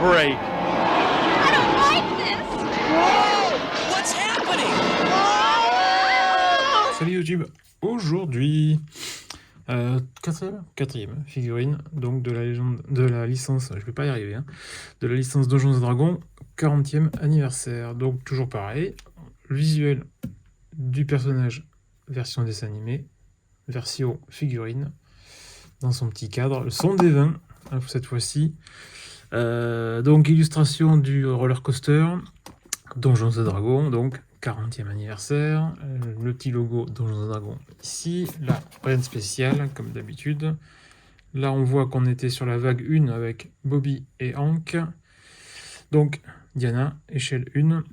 break. I don't like this. Whoa! What's happening? Salut YouTube. Aujourd'hui, quatrième figurine, donc de la légende, de la licence, je vais pas y arriver, hein, de la licence Donjons et Dragons, 40e anniversaire. Donc toujours pareil, le visuel du personnage version dessin animé, version figurine, dans son petit cadre, le son des vins, hein, cette fois-ci. Donc illustration du roller coaster, Donjons et Dragons, donc 40e anniversaire, le petit logo Donjons et Dragons ici, là rien de spécial comme d'habitude. Là on voit qu'on était sur la vague 1 avec Bobby et Hank, donc Diana, échelle 1,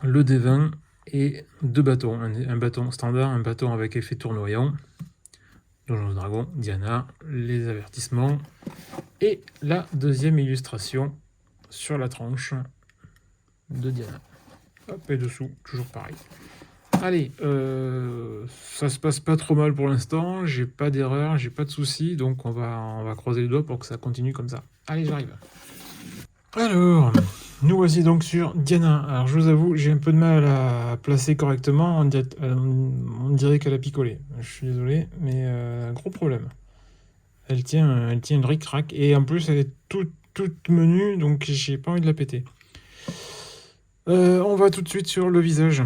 le D20 et deux bâtons, un bâton standard, un bâton avec effet tournoyant, Donjons et Dragons, Diana, les avertissements, et la deuxième illustration sur la tranche de Diana. Hop, et dessous, toujours pareil. Allez, ça se passe pas trop mal pour l'instant, j'ai pas d'erreur, j'ai pas de soucis, donc on va croiser les doigts pour que ça continue comme ça. Allez, j'arrive. Alors, nous voici donc sur Diana. Alors je vous avoue, j'ai un peu de mal à placer correctement, on dirait qu'elle a picolé. Je suis désolé, mais gros problème. Elle tient le ric-rac, et en plus elle est toute menue, donc j'ai pas envie de la péter. On va tout de suite sur le visage.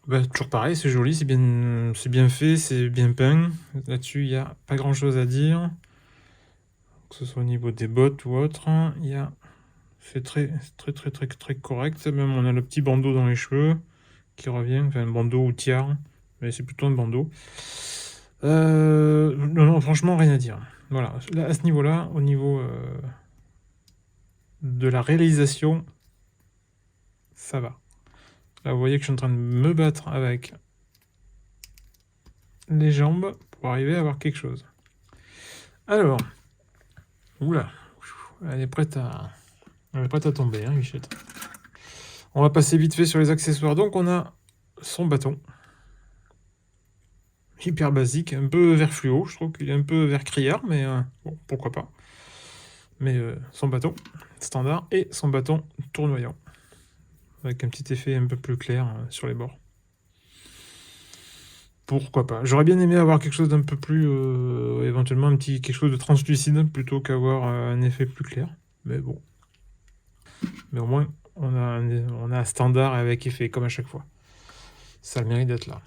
Bah, toujours pareil, c'est joli, c'est bien fait, c'est bien peint. Là-dessus, il n'y a pas grand-chose à dire. Que ce soit au niveau des bottes ou autre, c'est très correct. Même on a le petit bandeau dans les cheveux qui revient, enfin un bandeau ou tiare, mais c'est plutôt un bandeau. Non, franchement, rien à dire. Voilà, là, à ce niveau-là, au niveau de la réalisation, ça va. Là, vous voyez que je suis en train de me battre avec les jambes pour arriver à avoir quelque chose. Alors, oula, elle est prête à tomber, hein, Michette. On va passer vite fait sur les accessoires. Donc, on a son bâton. Hyper basique, un peu vert fluo. Je trouve qu'il est un peu vert criard, mais bon, pourquoi pas. Mais son bâton standard et son bâton tournoyant, avec un petit effet un peu plus clair sur les bords. Pourquoi pas. J'aurais bien aimé avoir quelque chose d'un peu plus... éventuellement quelque chose de translucide, plutôt qu'avoir un effet plus clair. Mais bon. Mais au moins, on a un standard avec effet, comme à chaque fois. Ça a le mérite d'être là.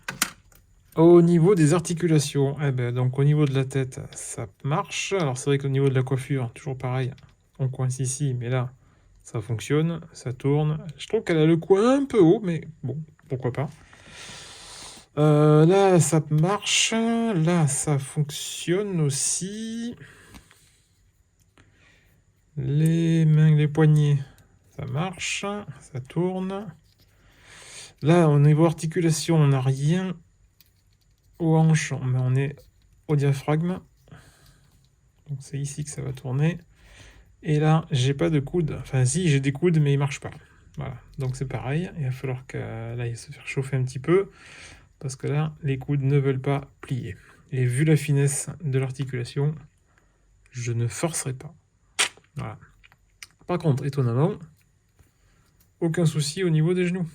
Au niveau des articulations, donc au niveau de la tête, ça marche. Alors c'est vrai qu'au niveau de la coiffure, toujours pareil, on coince ici, mais là, ça fonctionne, ça tourne. Je trouve qu'elle a le cou un peu haut, mais bon, pourquoi pas. Là, ça marche. Là, ça fonctionne aussi. Les mains, les poignets, ça marche, ça tourne. Là, au niveau articulation, on n'a rien aux hanches, mais on est au diaphragme. Donc c'est ici que ça va tourner. Et là, j'ai pas de coude. Enfin, si, j'ai des coudes, mais ils marchent pas. Voilà, donc c'est pareil. Il va falloir qu'elle aille se faire chauffer un petit peu, parce que là, les coudes ne veulent pas plier. Et vu la finesse de l'articulation, je ne forcerai pas. Voilà. Par contre, étonnamment, aucun souci au niveau des genoux.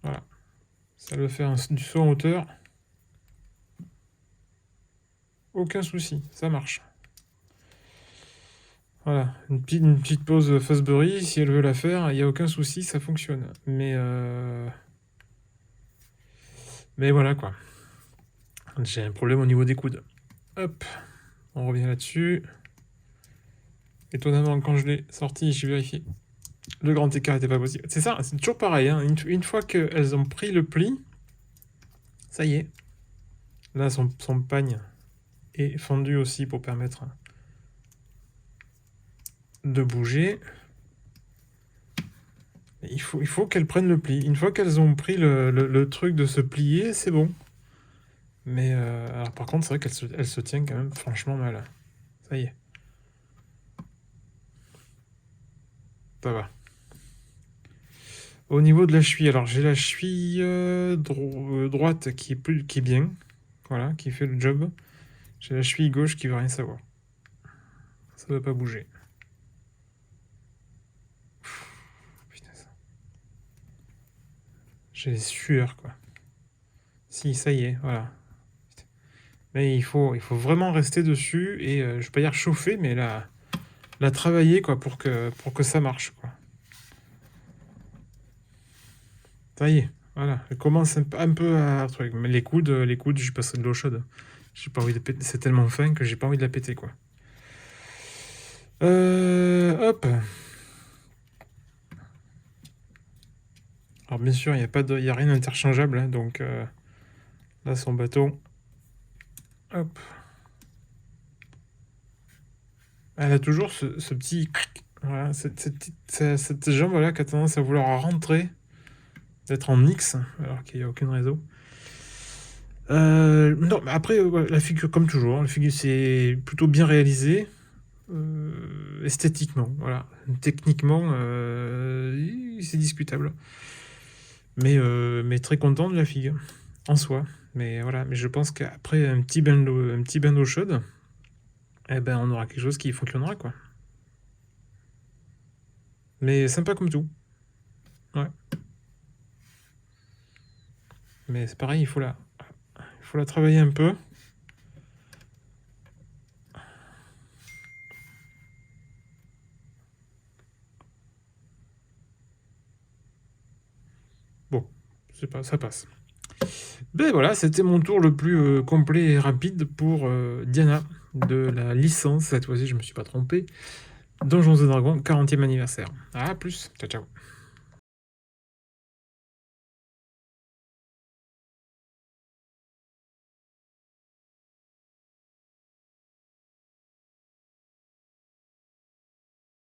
Voilà. Ça va faire du saut en hauteur. Aucun souci, ça marche. Voilà, une petite pause Fosbury, si elle veut la faire, il n'y a aucun souci, ça fonctionne. Mais voilà quoi. J'ai un problème au niveau des coudes. Hop, on revient là-dessus. Étonnamment, quand je l'ai sorti, j'ai vérifié. Le grand écart n'était pas possible. C'est ça, c'est toujours pareil. Hein. Une fois qu'elles ont pris le pli, ça y est. Là, son pagne est fendu aussi pour permettre de bouger. Il faut qu'elles prennent le pli. Une fois qu'elles ont pris le truc de se plier, c'est bon. Mais alors par contre, c'est vrai qu'elle se tient quand même franchement mal. Ça y est. Ça va. Au niveau de la cheville, alors j'ai la cheville droite qui est bien. Voilà, qui fait le job. J'ai la cheville gauche qui veut rien savoir. Ça ne va pas bouger. Putain, ça. J'ai les sueurs, quoi. Si, ça y est, voilà. Mais il faut vraiment rester dessus et je vais pas dire chauffer, mais la travailler, quoi, pour que ça marche, quoi. Ça y est, voilà. Elle commence un peu à truc. Mais les coudes, je passerai de l'eau chaude. J'ai pas envie de péter. C'est tellement fin que j'ai pas envie de la péter, quoi. Hop. Alors bien sûr, il y a rien d'interchangeable, hein, donc là son bateau. Hop. Elle a toujours ce petit, voilà, cette jambe là qui a tendance à vouloir rentrer, d'être en X, alors qu'il n'y a aucun réseau. Non, mais après, ouais, la figure, comme toujours, la figure c'est plutôt bien réalisé. Esthétiquement, voilà. Techniquement, c'est discutable. Mais très content de la figue, en soi. Mais voilà, mais je pense qu'après un petit bain d'eau chaude, eh ben on aura quelque chose qui fonctionnera, quoi. Mais sympa comme tout. Ouais. Mais c'est pareil, il faut la travailler un peu. Bon, c'est pas, ça passe. Ben voilà, c'était mon tour le plus complet et rapide pour Diana de la licence. Cette fois-ci, je me suis pas trompé. Donjons et Dragons, 40e anniversaire. À plus. Ciao, ciao.